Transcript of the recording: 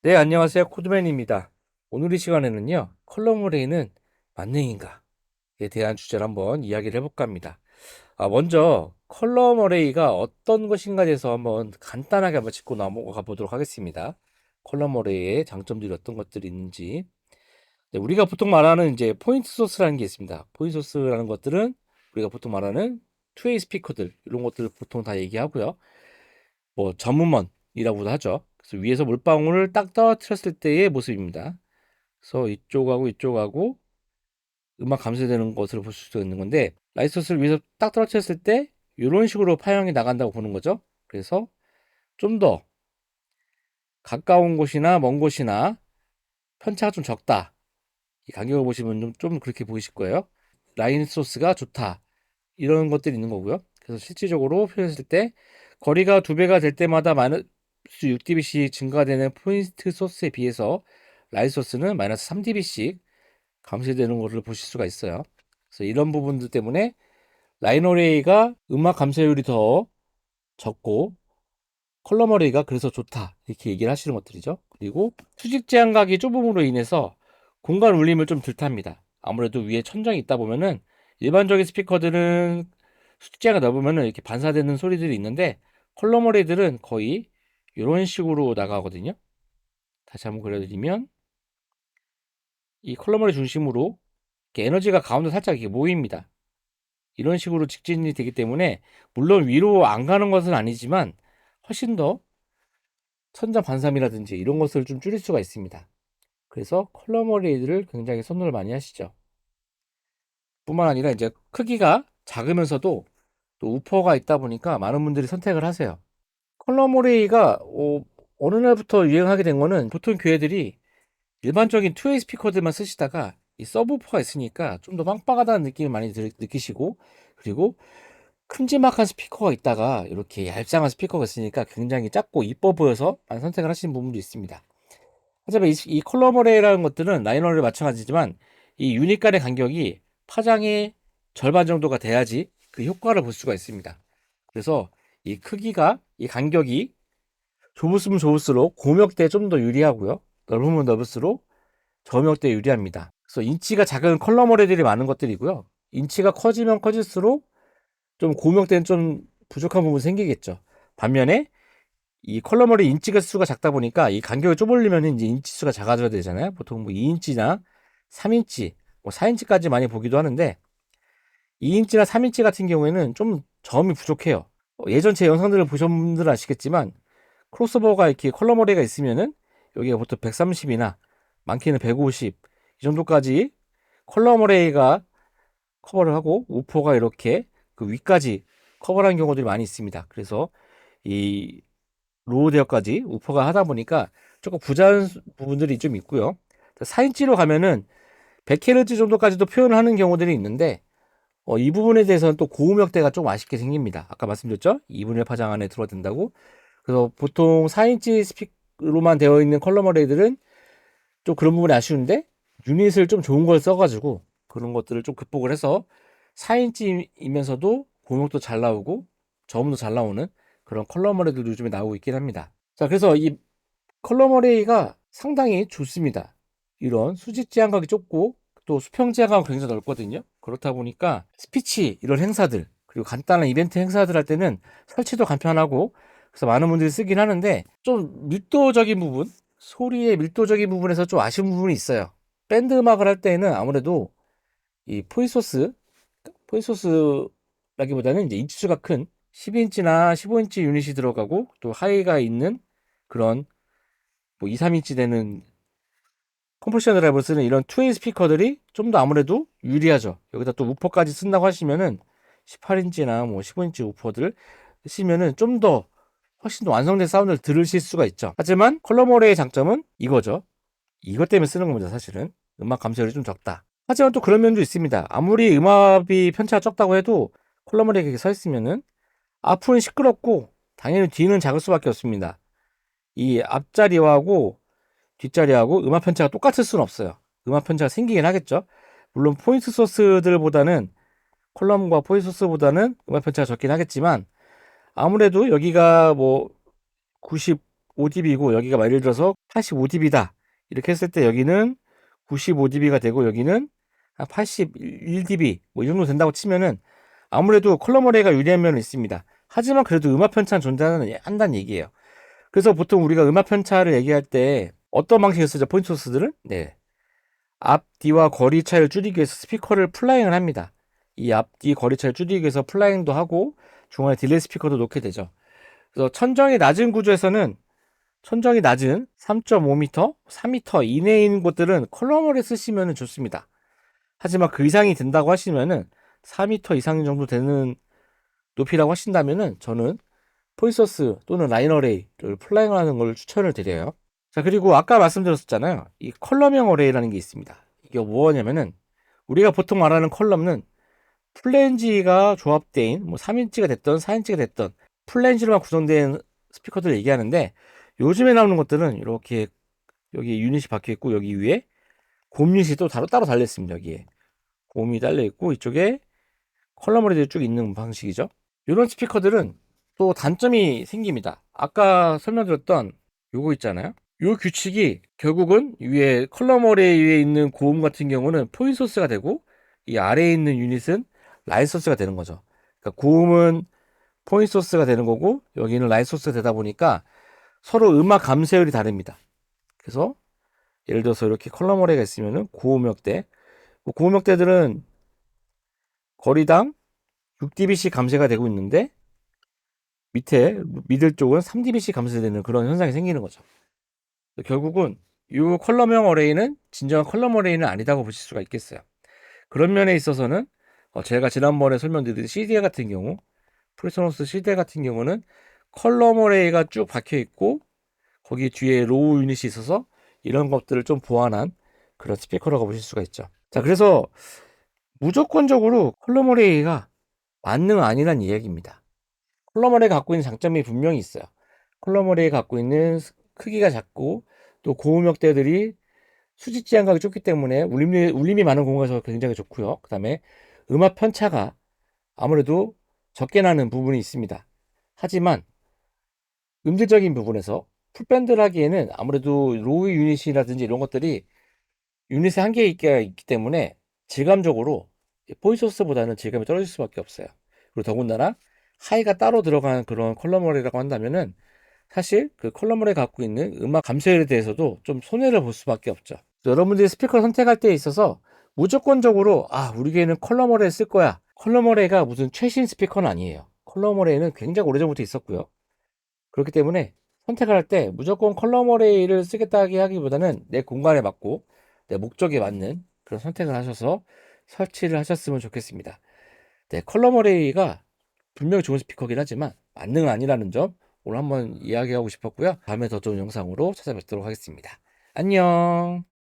네, 안녕하세요. 코드맨입니다. 오늘 이 시간에는요, 컬럼 어레이는 만능인가에 대한 주제를 한번 이야기를 해볼까 합니다. 먼저 컬럼 어레이가 어떤 것인가에 대해서 한번 간단하게 한번 짚고 넘어가 보도록 하겠습니다. 컬럼 어레이의 장점들이 어떤 것들이 있는지. 네, 우리가 보통 말하는 이제 포인트 소스라는 게 있습니다. 포인트 소스라는 것들은 우리가 보통 말하는 투웨이 스피커들 이런 것들을 보통 다 얘기하고요. 뭐 점음원이라고도 하죠. 그래서 위에서 물방울을 딱 떨어뜨렸을 때의 모습입니다. 그래서 이쪽하고 이쪽하고 음악 감소되는 것을 볼 수 있는 건데 라이트소스를 위에서 딱 떨어뜨렸을 때 이런 식으로 파형이 나간다고 보는 거죠. 그래서 좀 더 가까운 곳이나 먼 곳이나 편차가 좀 적다. 이 간격을 보시면 좀 그렇게 보이실 거예요. 라인 소스가 좋다. 이런 것들이 있는 거고요. 그래서 실질적으로 표현했을 때 거리가 2배가 될 때마다 마이너스 6dB씩 증가되는 포인트 소스에 비해서 라인 소스는 마이너스 3dB씩 감소되는 것을 보실 수가 있어요. 그래서 이런 부분들 때문에 라인 어레이가 음악 감소율이 더 적고 컬럼 어레이가 그래서 좋다 이렇게 얘기를 하시는 것들이죠. 그리고 수직 제한각이 좁음으로 인해서 공간 울림을 좀 덜 탑니다. 아무래도 위에 천장이 있다 보면은 일반적인 스피커들은 수직 제한을 넣으면은 이렇게 반사되는 소리들이 있는데 컬럼 어레이들은 거의 이런 식으로 나가거든요. 다시 한번 그려드리면 이 컬럼 어레이 중심으로 이렇게 에너지가 가운데 살짝 이렇게 모입니다. 이런 식으로 직진이 되기 때문에 물론 위로 안 가는 것은 아니지만 훨씬 더 천장 반사미라든지 이런 것을 좀 줄일 수가 있습니다. 그래서 컬럼 어레이들을 굉장히 선호를 많이 하시죠. 뿐만 아니라 이제 크기가 작으면서도 또 우퍼가 있다 보니까 많은 분들이 선택을 하세요. 컬럼 어레이가 어느 날부터 유행하게 된 거는 보통 교회들이 일반적인 투웨이 스피커들만 쓰시다가 이 서브우퍼가 있으니까 좀 더 빵빵하다는 느낌을 많이 느끼시고 그리고 큼지막한 스피커가 있다가 이렇게 얄쌍한 스피커가 있으니까 굉장히 작고 이뻐 보여서 많이 선택을 하시는 부분도 있습니다. 하지만 이 컬럼 어레이라는 것들은 라인 어레이 마찬가지지만 이 유닛 간의 간격이 파장의 절반 정도가 돼야지 그 효과를 볼 수가 있습니다. 그래서 이 크기가 이 간격이 좁으면 좁을수록 고명대에 좀 더 유리하고요. 넓으면 넓을수록 저명대에 유리합니다. 그래서 인치가 작은 컬럼 어레이들이 많은 것들이고요. 인치가 커지면 커질수록 좀 고명대는 좀 부족한 부분이 생기겠죠. 반면에 이 컬러머리 인치가 수가 작다 보니까 이 간격을 좁으려면 이제 인치 수가 작아져야 되잖아요. 보통 뭐 2인치나 3인치, 뭐 4인치까지 많이 보기도 하는데 2인치나 3인치 같은 경우에는 좀 점이 부족해요. 예전 제 영상들을 보신 분들은 아시겠지만 크로스오버가 이렇게 컬러머리가 있으면은 여기가 보통 130이나 많게는 150 이 정도까지 컬러머리가 커버를 하고 우퍼가 이렇게 그 위까지 커버를 하는 경우들이 많이 있습니다. 그래서 이 로우 대역까지 우퍼가 하다 보니까 조금 부자연 부분들이 좀 있고요. 4인치로 가면은 100Hz 정도까지도 표현을 하는 경우들이 있는데 이 부분에 대해서는 또 고음역대가 좀 아쉽게 생깁니다. 아까 말씀드렸죠? 2분의 1 파장 안에 들어든다고. 그래서 보통 4인치 스픽으로만 되어 있는 컬럼 어레이들은 좀 그런 부분이 아쉬운데 유닛을 좀 좋은 걸 써가지고 그런 것들을 좀 극복을 해서 4인치이면서도 고음역도 잘 나오고 저음도 잘 나오는 그런 컬럼 어레이들도 요즘에 나오고 있긴 합니다. 자, 그래서 이 컬럼 어레이가 상당히 좋습니다. 이런 수직 제한각이 좁고 또 수평 제한각은 굉장히 넓거든요. 그렇다 보니까 스피치 이런 행사들 그리고 간단한 이벤트 행사들 할 때는 설치도 간편하고 그래서 많은 분들이 쓰긴 하는데 좀 밀도적인 부분 소리의 밀도적인 부분에서 좀 아쉬운 부분이 있어요. 밴드 음악을 할 때는 아무래도 이 포이소스라기보다는 이제 인치수가 큰 12인치나 15인치 유닛이 들어가고 또 하이가 있는 그런 뭐 2, 3인치 되는 컴프레셔 드라이브를 쓰는 이런 투웨이 스피커들이 좀 더 아무래도 유리하죠. 여기다 또 우퍼까지 쓴다고 하시면은 18인치나 뭐 15인치 우퍼들 쓰시면은 좀 더 훨씬 더 완성된 사운드를 들으실 수가 있죠. 하지만 컬러머레의 장점은 이거죠. 이것 때문에 쓰는 겁니다, 사실은. 음악 감소율이 좀 적다. 하지만 또 그런 면도 있습니다. 아무리 음압이 편차가 적다고 해도 컬러머레에 이렇게 서 있으면은 앞은 시끄럽고 당연히 뒤는 작을 수밖에 없습니다. 이 앞자리하고 뒷자리하고 음압 편차가 똑같을 수는 없어요. 음압 편차가 생기긴 하겠죠. 물론 포인트 소스들보다는 컬럼과 포인트 소스보다는 음압 편차가 적긴 하겠지만 아무래도 여기가 뭐 90, 85dB고 여기가 예를 들어서 85dB다 이렇게 했을 때 여기는 95dB가 되고 여기는 81dB 뭐 이 정도 된다고 치면은 아무래도 컬럼 어레이가 유리한 면은 있습니다. 하지만 그래도 음악 편차는 존재한다는 얘기예요. 그래서 보통 우리가 음악 편차를 얘기할 때 어떤 방식을 쓰죠? 포인트 소스들은? 네. 앞뒤와 거리 차이를 줄이기 위해서 스피커를 플라잉을 합니다. 이 앞뒤 거리 차이를 줄이기 위해서 플라잉도 하고 중간에 딜레이 스피커도 놓게 되죠. 그래서 천정이 낮은 구조에서는 천정이 낮은 3.5m, 4m 이내에 있는 곳들은 컬럼어를 쓰시면 좋습니다. 하지만 그 이상이 된다고 하시면은 4m 이상 정도 되는 높이라고 하신다면은 저는 포인소스 또는 라인 어레이를 플라잉하는 걸 추천을 드려요. 자, 그리고 아까 말씀드렸었잖아요. 이 컬럼형 어레이라는 게 있습니다. 이게 뭐냐면은 우리가 보통 말하는 컬럼은 플랜지가 조합된 뭐 3인치가 됐던 4인치가 됐던 플랜지로만 구성된 스피커들을 얘기하는데 요즘에 나오는 것들은 이렇게 여기 유닛이 박혀 있고 여기 위에 곰 유닛이 또 따로 달려 있습니다. 여기에 곰이 달려 있고 이쪽에 컬럼어레이들이 쭉 있는 방식이죠. 이런 스피커들은 또 단점이 생깁니다. 아까 설명드렸던 요거 있잖아요. 요 규칙이 결국은 위에 컬럼어레이 위에 있는 고음 같은 경우는 포인트 소스가 되고 이 아래에 있는 유닛은 라인 소스가 되는 거죠. 그러니까 고음은 포인트 소스가 되는 거고 여기는 라인 소스가 되다 보니까 서로 음악 감쇄율이 다릅니다. 그래서 예를 들어서 이렇게 컬럼어레이가 있으면은 고음역대 고음역대들은 거리당 6dB씩 감쇄가 되고 있는데 밑에 미들 쪽은 3dB씩 감쇄되는 그런 현상이 생기는 거죠. 결국은 이 컬럼형 어레이는 진정한 컬럼 어레이는 아니다고 보실 수가 있겠어요. 그런 면에 있어서는 제가 지난번에 설명드린 CDA 같은 경우 프리소노스 CDA 같은 경우는 컬럼 어레이가 쭉 박혀 있고 거기 뒤에 로우 유닛이 있어서 이런 것들을 좀 보완한 그런 스피커라고 보실 수가 있죠. 자, 그래서 무조건적으로 컬럼 어레이가 만능 아니란 이야기입니다. 컬럼 어레이가 갖고 있는 장점이 분명히 있어요. 컬럼 어레이가 갖고 있는 크기가 작고 또 고음역대들이 수직 지향각이 좁기 때문에 울림이 많은 공간에서 굉장히 좋고요. 그 다음에 음악 편차가 아무래도 적게 나는 부분이 있습니다. 하지만 음질적인 부분에서 풀밴드를 하기에는 아무래도 로우 유닛이라든지 이런 것들이 유닛의 한계가 있기 때문에 질감적으로 포인소스보다는 질감이 떨어질 수밖에 없어요. 그리고 더군다나 하이가 따로 들어간 그런 컬럼어레이라고 한다면은 사실 그 컬럼어레이 갖고 있는 음악 감소율에 대해서도 좀 손해를 볼 수밖에 없죠. 여러분들이 스피커를 선택할 때에 있어서 무조건적으로 우리 귀에는 컬럼어레이 쓸 거야. 컬럼어레이가 무슨 최신 스피커는 아니에요. 컬럼어레이는 굉장히 오래전부터 있었고요. 그렇기 때문에 선택을 할 때 무조건 컬럼 어레이를 쓰겠다 하기보다는 내 공간에 맞고 내 목적에 맞는 그런 선택을 하셔서 설치를 하셨으면 좋겠습니다. 네, 컬럼 어레이가 분명히 좋은 스피커긴 하지만 만능은 아니라는 점 오늘 한번 이야기하고 싶었고요. 다음에 더 좋은 영상으로 찾아뵙도록 하겠습니다. 안녕.